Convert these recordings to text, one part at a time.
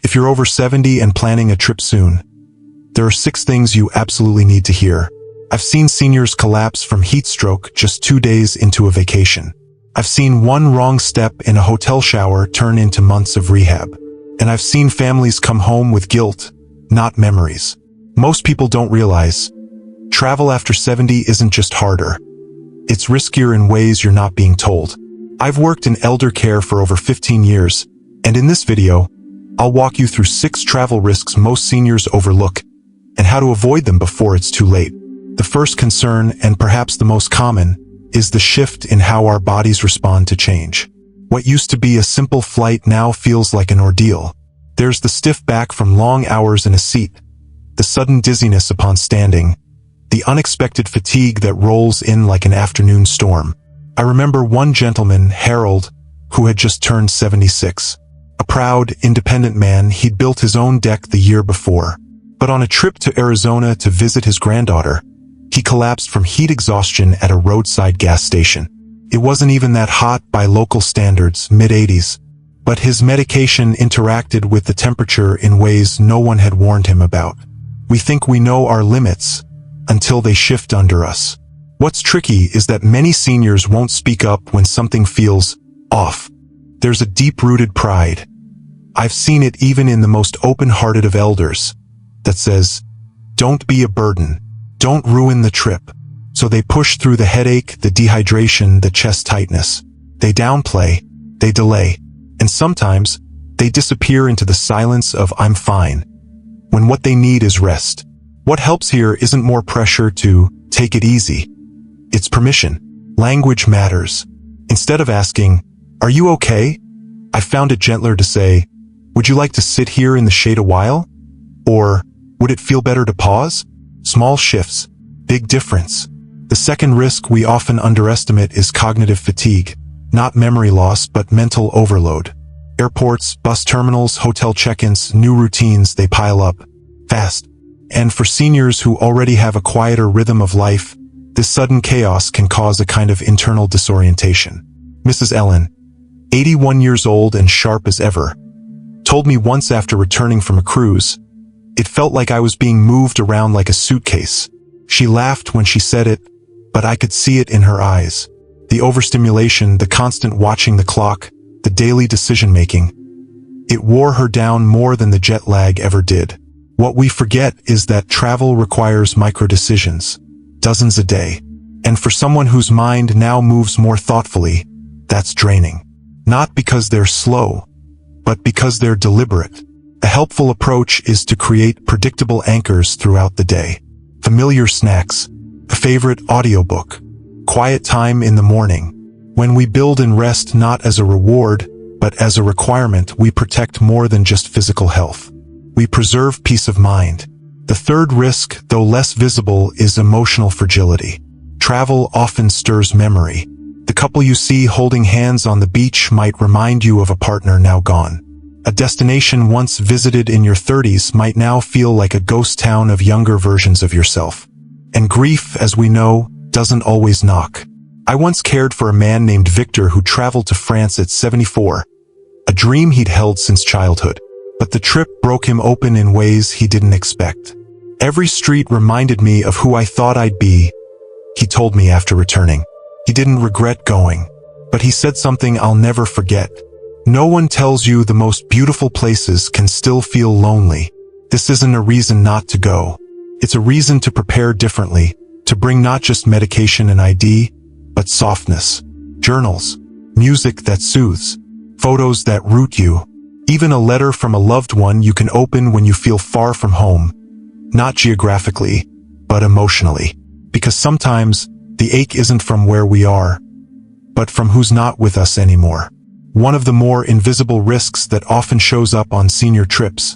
If you're over 70 and planning a trip soon, there are 6 things you absolutely need to hear. I've seen seniors collapse from heat stroke just 2 days into a vacation. I've seen one wrong step in a hotel shower turn into months of rehab. And I've seen families come home with guilt, not memories. Most people don't realize travel after 70 isn't just harder. It's riskier in ways you're not being told. I've worked in elder care for over 15 years, and in this video, I'll walk you through 6 travel risks most seniors overlook and how to avoid them before it's too late. The first concern, and perhaps the most common, is the shift in how our bodies respond to change. What used to be a simple flight now feels like an ordeal. There's the stiff back from long hours in a seat, the sudden dizziness upon standing, the unexpected fatigue that rolls in like an afternoon storm. I remember one gentleman, Harold, who had just turned 76. A proud, independent man, he'd built his own deck the year before. But on a trip to Arizona to visit his granddaughter, he collapsed from heat exhaustion at a roadside gas station. It wasn't even that hot by local standards, mid-80s, but his medication interacted with the temperature in ways no one had warned him about. We think we know our limits until they shift under us. What's tricky is that many seniors won't speak up when something feels off. There's a deep-rooted pride. I've seen it even in the most open-hearted of elders that says, "Don't be a burden. Don't ruin the trip." So they push through the headache, the dehydration, the chest tightness. They downplay, they delay, and sometimes they disappear into the silence of "I'm fine," when what they need is rest. What helps here isn't more pressure to take it easy. It's permission. Language matters. Instead of asking, "Are you okay?" I found it gentler to say, "Would you like to sit here in the shade a while?" Or, "Would it feel better to pause?" Small shifts, big difference. The second risk we often underestimate is cognitive fatigue. Not memory loss, but mental overload. Airports, bus terminals, hotel check-ins, new routines, they pile up fast. And for seniors who already have a quieter rhythm of life, this sudden chaos can cause a kind of internal disorientation. Mrs. Ellen, 81 years old and sharp as ever, told me once after returning from a cruise, "It felt like I was being moved around like a suitcase." She laughed when she said it, but I could see it in her eyes. The overstimulation, the constant watching the clock, the daily decision-making. It wore her down more than the jet lag ever did. What we forget is that travel requires micro-decisions, dozens a day. And for someone whose mind now moves more thoughtfully, that's draining. Not because they're slow, but because they're deliberate. A helpful approach is to create predictable anchors throughout the day. Familiar snacks, a favorite audiobook, quiet time in the morning. When we build in rest not as a reward, but as a requirement, we protect more than just physical health. We preserve peace of mind. The third risk, though less visible, is emotional fragility. Travel often stirs memory. The couple you see holding hands on the beach might remind you of a partner now gone. A destination once visited in your 30s might now feel like a ghost town of younger versions of yourself. And grief, as we know, doesn't always knock. I once cared for a man named Victor who traveled to France at 74, a dream he'd held since childhood. But the trip broke him open in ways he didn't expect. "Every street reminded me of who I thought I'd be," he told me after returning. He didn't regret going, but he said something I'll never forget. "No one tells you the most beautiful places can still feel lonely. This isn't a reason not to go. It's a reason to prepare differently, to bring not just medication and ID, but softness, journals, music that soothes, photos that root you, even a letter from a loved one you can open when you feel far from home, not geographically, but emotionally. Because sometimes the ache isn't from where we are, but from who's not with us anymore." One of the more invisible risks that often shows up on senior trips,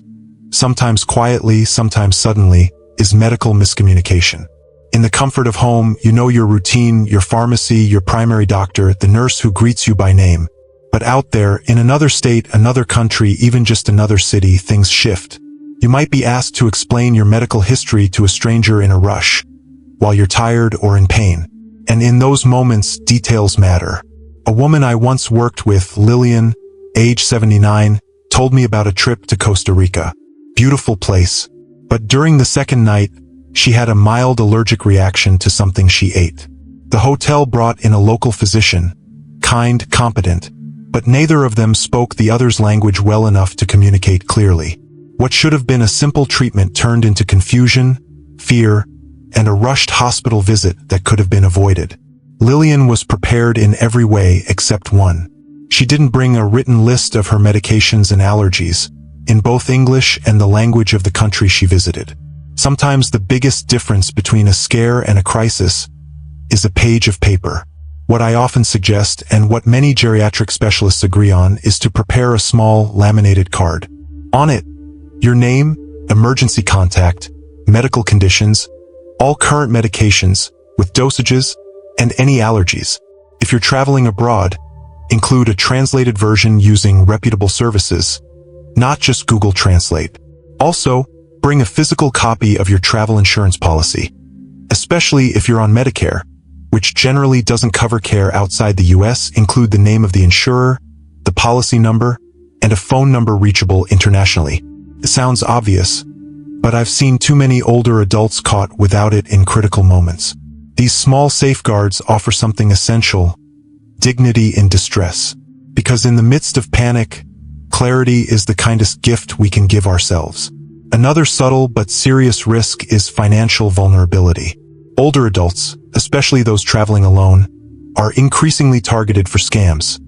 sometimes quietly, sometimes suddenly, is medical miscommunication. In the comfort of home, you know your routine, your pharmacy, your primary doctor, the nurse who greets you by name. But out there, in another state, another country, even just another city, things shift. You might be asked to explain your medical history to a stranger in a rush, while you're tired or in pain. And in those moments, details matter. A woman I once worked with, Lillian, age 79, told me about a trip to Costa Rica. Beautiful place. But during the second night, she had a mild allergic reaction to something she ate. The hotel brought in a local physician, kind, competent, but neither of them spoke the other's language well enough to communicate clearly. What should have been a simple treatment turned into confusion, fear, and a rushed hospital visit that could have been avoided. Lillian was prepared in every way except one. She didn't bring a written list of her medications and allergies, in both English and the language of the country she visited. Sometimes the biggest difference between a scare and a crisis is a page of paper. What I often suggest, and what many geriatric specialists agree on, is to prepare a small, laminated card. On it, your name, emergency contact, medical conditions, all current medications, with dosages, and any allergies. If you're traveling abroad, include a translated version using reputable services, not just Google Translate. Also, bring a physical copy of your travel insurance policy, especially if you're on Medicare, which generally doesn't cover care outside the US. Include the name of the insurer, the policy number, and a phone number reachable internationally. It sounds obvious, but I've seen too many older adults caught without it in critical moments. These small safeguards offer something essential: dignity in distress. Because in the midst of panic, clarity is the kindest gift we can give ourselves. Another subtle but serious risk is financial vulnerability. Older adults, especially those traveling alone, are increasingly targeted for scams.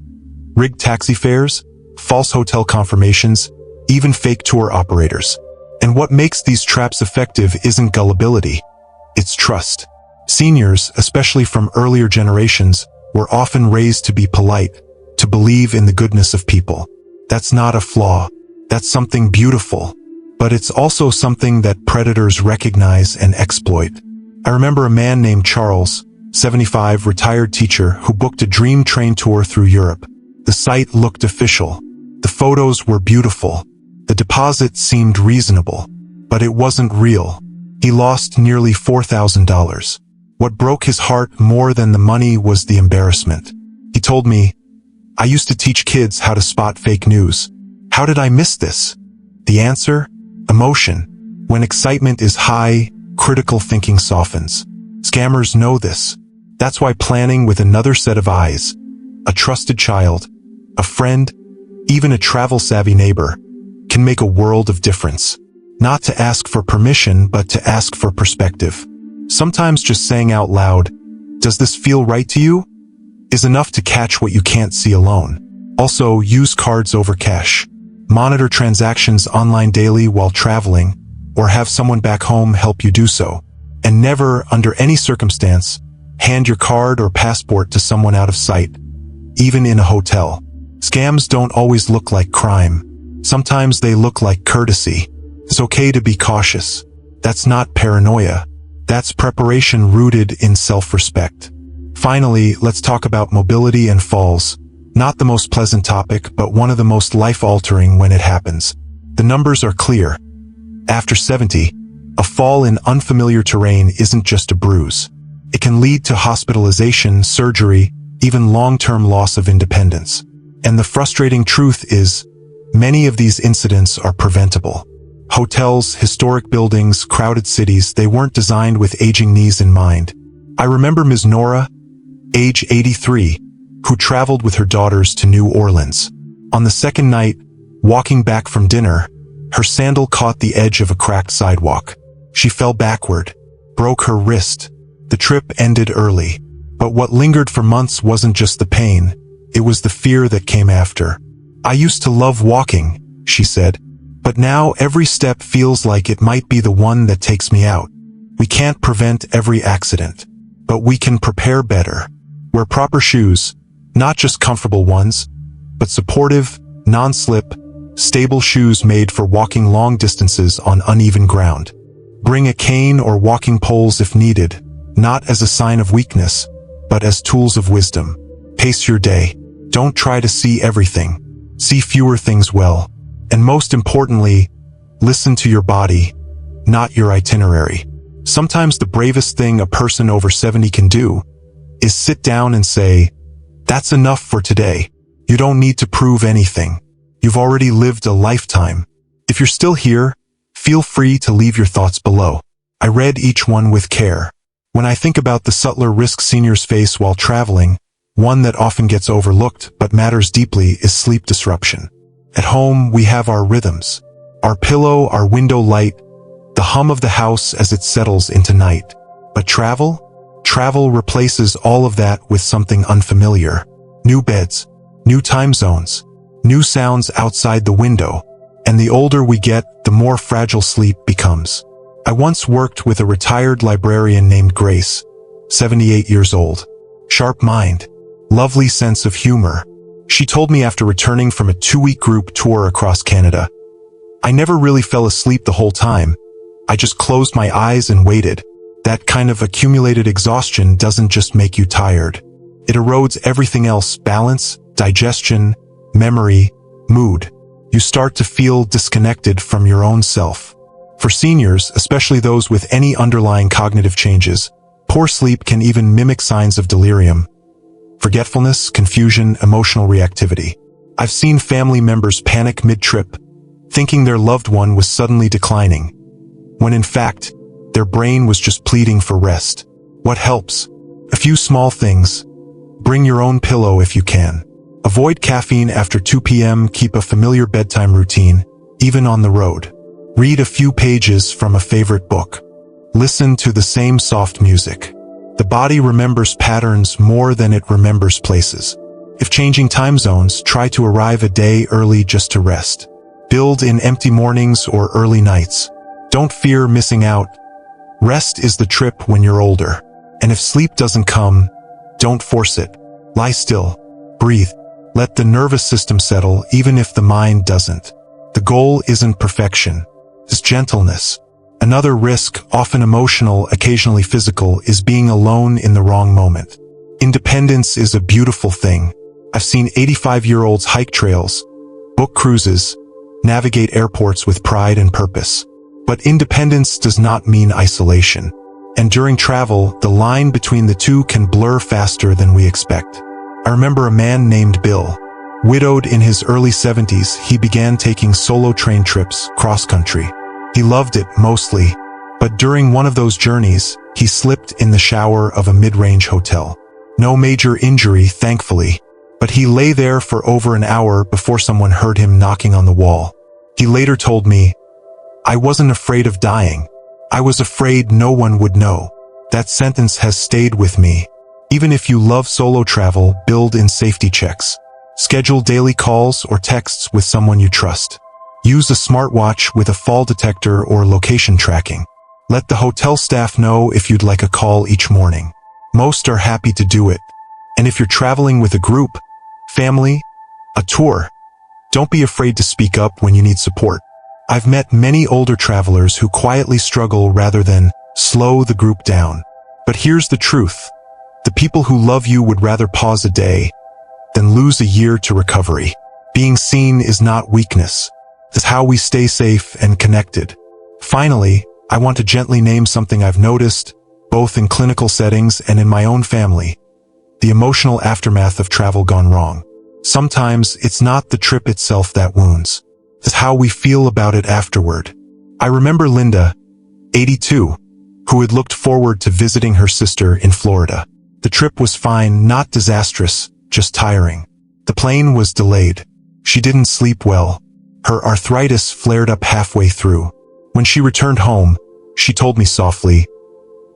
Rigged taxi fares, false hotel confirmations, even fake tour operators. And what makes these traps effective isn't gullibility, it's trust. Seniors, especially from earlier generations, were often raised to be polite, to believe in the goodness of people. That's not a flaw. That's something beautiful. But it's also something that predators recognize and exploit. I remember a man named Charles, 75, retired teacher, who booked a dream train tour through Europe. The site looked official. The photos were beautiful. The deposit seemed reasonable. But it wasn't real. He lost nearly $4,000. What broke his heart more than the money was the embarrassment. He told me, "I used to teach kids how to spot fake news. How did I miss this?" The answer? Emotion. When excitement is high, critical thinking softens. Scammers know this. That's why planning with another set of eyes, a trusted child, a friend, even a travel-savvy neighbor, can make a world of difference. Not to ask for permission, but to ask for perspective. Sometimes just saying out loud, "Does this feel right to you?" is enough to catch what you can't see alone. Also, use cards over cash. Monitor transactions online daily while traveling, or have someone back home help you do so. And never, under any circumstance, hand your card or passport to someone out of sight, even in a hotel. Scams don't always look like crime. Sometimes they look like courtesy. It's okay to be cautious. That's not paranoia. That's preparation rooted in self-respect. Finally, let's talk about mobility and falls. Not the most pleasant topic, but one of the most life-altering when it happens. The numbers are clear. After 70, a fall in unfamiliar terrain isn't just a bruise. It can lead to hospitalization, surgery, even long-term loss of independence. And the frustrating truth is, many of these incidents are preventable. Hotels, historic buildings, crowded cities, they weren't designed with aging knees in mind. I remember Ms. Nora, age 83, who traveled with her daughters to New Orleans. On the second night, walking back from dinner, her sandal caught the edge of a cracked sidewalk. She fell backward, broke her wrist. The trip ended early. But what lingered for months wasn't just the pain, it was the fear that came after. "I used to love walking," she said. "But now every step feels like it might be the one that takes me out." We can't prevent every accident, but we can prepare better. Wear proper shoes, not just comfortable ones, but supportive, non-slip, stable shoes made for walking long distances on uneven ground. Bring a cane or walking poles if needed, not as a sign of weakness, but as tools of wisdom. Pace your day. Don't try to see everything. See fewer things well. And most importantly, listen to your body, not your itinerary. Sometimes the bravest thing a person over 70 can do is sit down and say, "That's enough for today." You don't need to prove anything. You've already lived a lifetime. If you're still here, feel free to leave your thoughts below. I read each one with care. When I think about the subtler risks seniors face while traveling, one that often gets overlooked but matters deeply is sleep disruption. At home, we have our rhythms. Our pillow, our window light, the hum of the house as it settles into night. But travel? Travel replaces all of that with something unfamiliar. New beds, new time zones, new sounds outside the window. And the older we get, the more fragile sleep becomes. I once worked with a retired librarian named Grace, 78 years old. Sharp mind, lovely sense of humor. She told me after returning from a 2-week group tour across Canada, "I never really fell asleep the whole time. I just closed my eyes and waited. That kind of accumulated exhaustion doesn't just make you tired. It erodes everything else: balance, digestion, memory, mood. You start to feel disconnected from your own self." For seniors, especially those with any underlying cognitive changes, poor sleep can even mimic signs of delirium, forgetfulness, confusion, emotional reactivity. I've seen family members panic mid-trip, thinking their loved one was suddenly declining, when in fact, their brain was just pleading for rest. What helps? A few small things. Bring your own pillow if you can. Avoid caffeine after 2 p.m. Keep a familiar bedtime routine, even on the road. Read a few pages from a favorite book. Listen to the same soft music. The body remembers patterns more than it remembers places. If changing time zones, try to arrive a day early just to rest. Build in empty mornings or early nights. Don't fear missing out. Rest is the trip when you're older. And if sleep doesn't come, don't force it. Lie still. Breathe. Let the nervous system settle even if the mind doesn't. The goal isn't perfection. It's gentleness. Another risk, often emotional, occasionally physical, is being alone in the wrong moment. Independence is a beautiful thing. I've seen 85-year-olds hike trails, book cruises, navigate airports with pride and purpose. But independence does not mean isolation. And during travel, the line between the two can blur faster than we expect. I remember a man named Bill. Widowed in his early 70s, he began taking solo train trips cross-country. He loved it mostly, but during one of those journeys, he slipped in the shower of a mid-range hotel. No major injury, thankfully, but he lay there for over an hour before someone heard him knocking on the wall. He later told me, "I wasn't afraid of dying. I was afraid no one would know." That sentence has stayed with me. Even if you love solo travel, build in safety checks. Schedule daily calls or texts with someone you trust. Use a smartwatch with a fall detector or location tracking. Let the hotel staff know if you'd like a call each morning. Most are happy to do it. And if you're traveling with a group, family, a tour, don't be afraid to speak up when you need support. I've met many older travelers who quietly struggle rather than slow the group down. But here's the truth. The people who love you would rather pause a day than lose a year to recovery. Being seen is not weakness. It's how we stay safe and connected. Finally, I want to gently name something I've noticed, both in clinical settings and in my own family: the emotional aftermath of travel gone wrong. Sometimes it's not the trip itself that wounds. It's how we feel about it afterward. I remember Linda, 82, who had looked forward to visiting her sister in Florida. The trip was fine, not disastrous, just tiring. The plane was delayed. She didn't sleep well. Her arthritis flared up halfway through. When she returned home, she told me softly,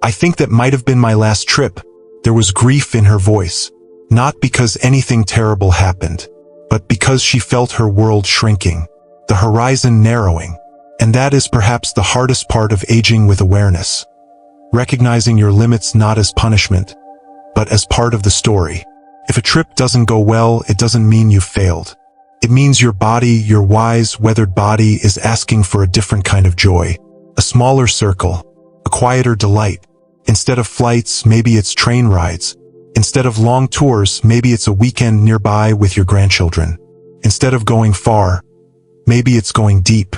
"I think that might have been my last trip." There was grief in her voice, not because anything terrible happened, but because she felt her world shrinking, the horizon narrowing. And that is perhaps the hardest part of aging with awareness. Recognizing your limits not as punishment, but as part of the story. If a trip doesn't go well, it doesn't mean you've failed. It means your body, your wise, weathered body, is asking for a different kind of joy. A smaller circle, a quieter delight. Instead of flights, maybe it's train rides. Instead of long tours, maybe it's a weekend nearby with your grandchildren. Instead of going far, maybe it's going deep.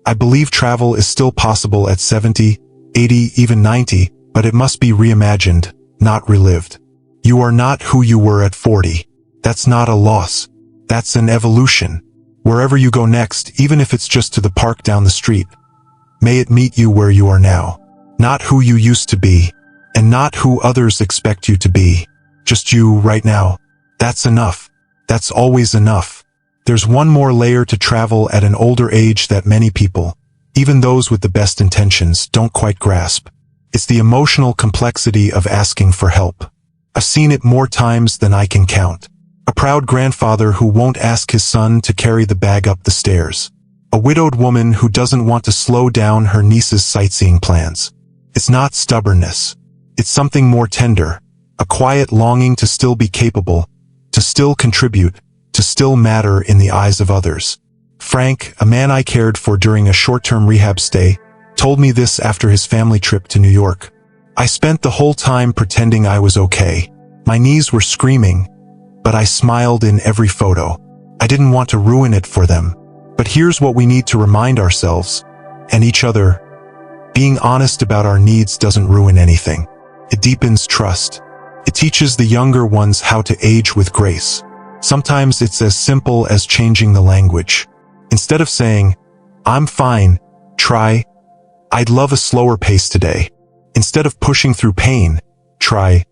I believe travel is still possible at 70, 80, even 90, but it must be reimagined, not relived. You are not who you were at 40. That's not a loss. That's an evolution. Wherever you go next, even if it's just to the park down the street, may it meet you where you are now. Not who you used to be, and not who others expect you to be. Just you right now. That's enough. That's always enough. There's one more layer to travel at an older age that many people, even those with the best intentions, don't quite grasp. It's the emotional complexity of asking for help. I've seen it more times than I can count. A proud grandfather who won't ask his son to carry the bag up the stairs. A widowed woman who doesn't want to slow down her niece's sightseeing plans. It's not stubbornness. It's something more tender. A quiet longing to still be capable, to still contribute, to still matter in the eyes of others. Frank, a man I cared for during a short-term rehab stay, told me this after his family trip to New York. I spent the whole time pretending I was okay. My knees were screaming, but I smiled in every photo. I didn't want to ruin it for them. But here's what we need to remind ourselves, and each other. Being honest about our needs doesn't ruin anything. It deepens trust. It teaches the younger ones how to age with grace. Sometimes it's as simple as changing the language. Instead of saying, "I'm fine," try, "I'd love a slower pace today." Instead of pushing through pain, try,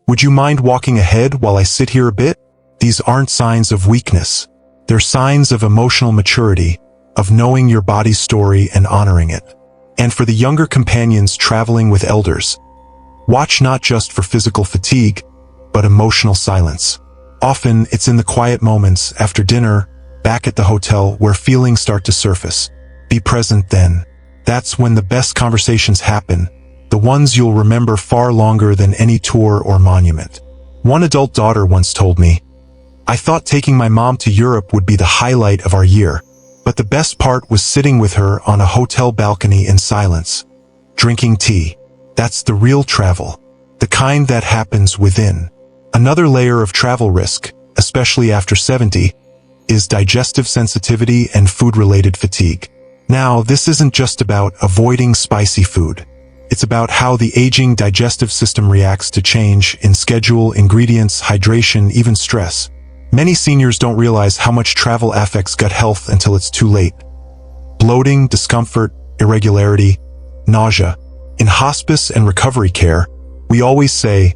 "Would you mind walking ahead while I sit here a bit?" These aren't signs of weakness. They're signs of emotional maturity, of knowing your body's story and honoring it. And for the younger companions traveling with elders, watch not just for physical fatigue, but emotional silence. Often, it's in the quiet moments after dinner, back at the hotel, where feelings start to surface. Be present then. That's when the best conversations happen, the ones you'll remember far longer than any tour or monument. One adult daughter once told me, "I thought taking my mom to Europe would be the highlight of our year, but the best part was sitting with her on a hotel balcony in silence, drinking tea." That's the real travel, the kind that happens within. Another layer of travel risk, especially after 70, is digestive sensitivity and food-related fatigue. Now, this isn't just about avoiding spicy food. It's about how the aging digestive system reacts to change in schedule, ingredients, hydration, even stress. Many seniors don't realize how much travel affects gut health until it's too late. Bloating, discomfort, irregularity, nausea. In hospice and recovery care, we always say,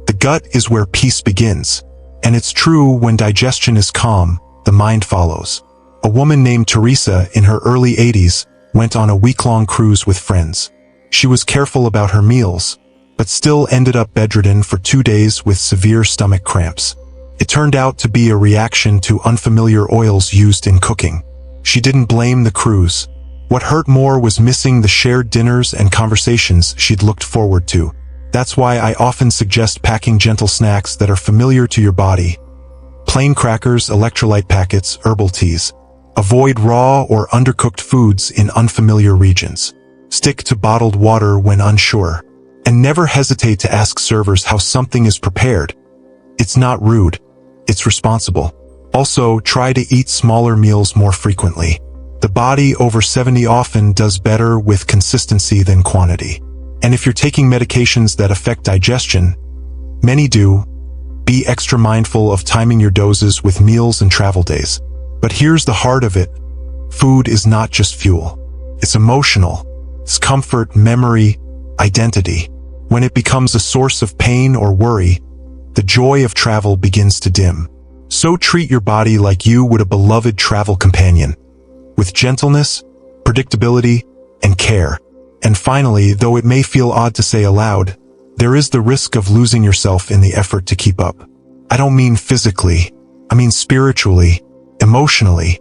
the gut is where peace begins. And it's true, when digestion is calm, the mind follows. A woman named Teresa in her early 80s went on a week-long cruise with friends. She was careful about her meals, but still ended up bedridden for 2 days with severe stomach cramps. It turned out to be a reaction to unfamiliar oils used in cooking. She didn't blame the cruise. What hurt more was missing the shared dinners and conversations she'd looked forward to. That's why I often suggest packing gentle snacks that are familiar to your body. Plain crackers, electrolyte packets, herbal teas. Avoid raw or undercooked foods in unfamiliar regions. Stick to bottled water when unsure. And never hesitate to ask servers how something is prepared. It's not rude. It's responsible. Also, try to eat smaller meals more frequently. The body over 70 often does better with consistency than quantity. And if you're taking medications that affect digestion, many do, be extra mindful of timing your doses with meals and travel days. But here's the heart of it. Food is not just fuel. It's emotional. It's comfort, memory, identity. When it becomes a source of pain or worry, the joy of travel begins to dim. So treat your body like you would a beloved travel companion, with gentleness, predictability, and care. And finally, though it may feel odd to say aloud, there is the risk of losing yourself in the effort to keep up. I don't mean physically. I mean spiritually, emotionally.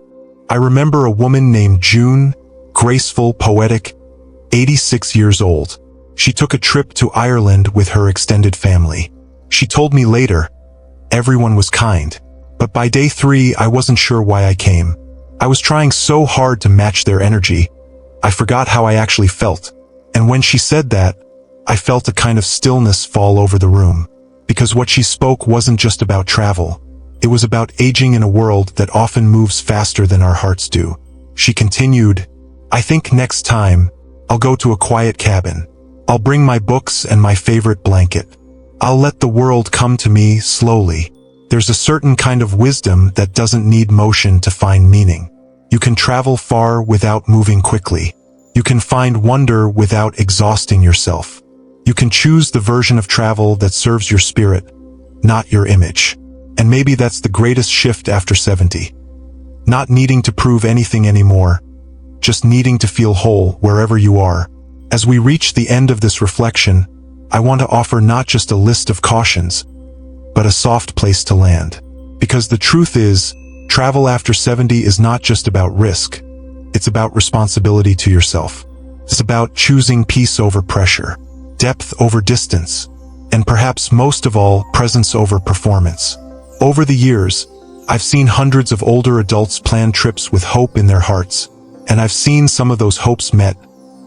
I remember a woman named June, graceful, poetic, 86 years old. She took a trip to Ireland with her extended family. She told me later, everyone was kind. But by day 3, I wasn't sure why I came. I was trying so hard to match their energy, I forgot how I actually felt. And when she said that, I felt a kind of stillness fall over the room. Because what she spoke wasn't just about travel. It was about aging in a world that often moves faster than our hearts do. She continued, "I think next time, I'll go to a quiet cabin. I'll bring my books and my favorite blanket. I'll let the world come to me slowly." There's a certain kind of wisdom that doesn't need motion to find meaning. You can travel far without moving quickly. You can find wonder without exhausting yourself. You can choose the version of travel that serves your spirit, not your image. And maybe that's the greatest shift after 70. Not needing to prove anything anymore, just needing to feel whole wherever you are. As we reach the end of this reflection, I want to offer not just a list of cautions, but a soft place to land. Because the truth is, travel after 70 is not just about risk. It's about responsibility to yourself. It's about choosing peace over pressure, depth over distance, and perhaps most of all, presence over performance. Over the years, I've seen hundreds of older adults plan trips with hope in their hearts, and I've seen some of those hopes met,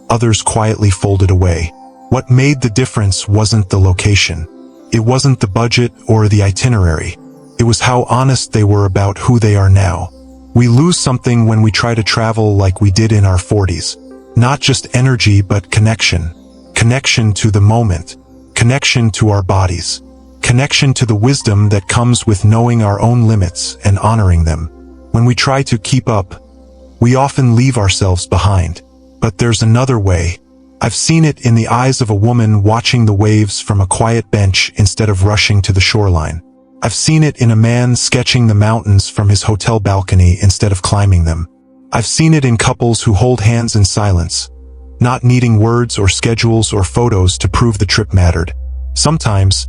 others quietly folded away. What made the difference wasn't the location. It wasn't the budget or the itinerary. It was how honest they were about who they are now. We lose something when we try to travel like we did in our 40s. Not just energy, but connection. Connection to the moment. Connection to our bodies. Connection to the wisdom that comes with knowing our own limits and honoring them. When we try to keep up, we often leave ourselves behind. But there's another way. I've seen it in the eyes of a woman watching the waves from a quiet bench instead of rushing to the shoreline. I've seen it in a man sketching the mountains from his hotel balcony instead of climbing them. I've seen it in couples who hold hands in silence, not needing words or schedules or photos to prove the trip mattered. Sometimes,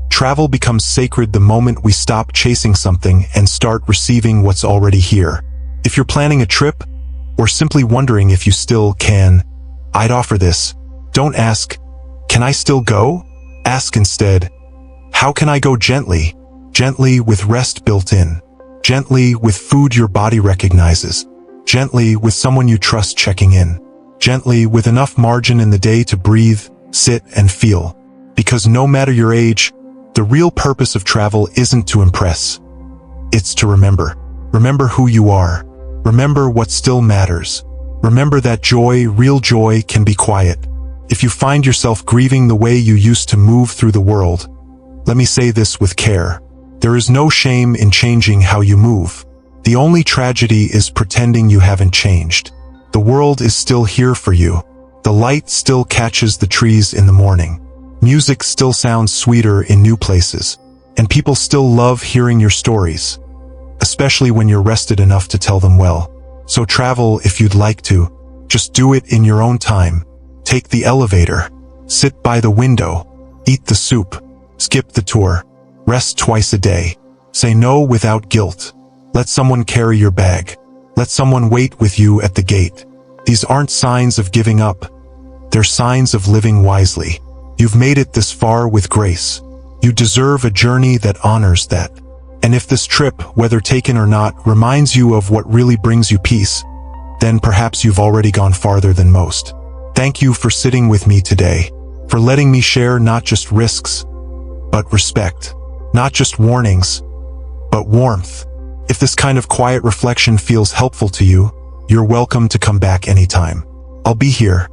travel becomes sacred the moment we stop chasing something and start receiving what's already here. If you're planning a trip, or simply wondering if you still can, I'd offer this. Don't ask, "Can I still go?" Ask instead, "How can I go gently?" Gently with rest built in. Gently with food your body recognizes. Gently with someone you trust checking in. Gently with enough margin in the day to breathe, sit, and feel. Because no matter your age, the real purpose of travel isn't to impress. It's to remember. Remember who you are. Remember what still matters. Remember that joy, real joy, can be quiet. If you find yourself grieving the way you used to move through the world, let me say this with care. There is no shame in changing how you move. The only tragedy is pretending you haven't changed. The world is still here for you. The light still catches the trees in the morning. Music still sounds sweeter in new places. And people still love hearing your stories, especially when you're rested enough to tell them well. So travel if you'd like to. Just do it in your own time. Take the elevator. Sit by the window. Eat the soup. Skip the tour. Rest twice a day. Say no without guilt. Let someone carry your bag. Let someone wait with you at the gate. These aren't signs of giving up. They're signs of living wisely. You've made it this far with grace. You deserve a journey that honors that. And if this trip, whether taken or not, reminds you of what really brings you peace, then perhaps you've already gone farther than most. Thank you for sitting with me today, for letting me share not just risks, but respect. Not just warnings, but warmth. If this kind of quiet reflection feels helpful to you, you're welcome to come back anytime. I'll be here,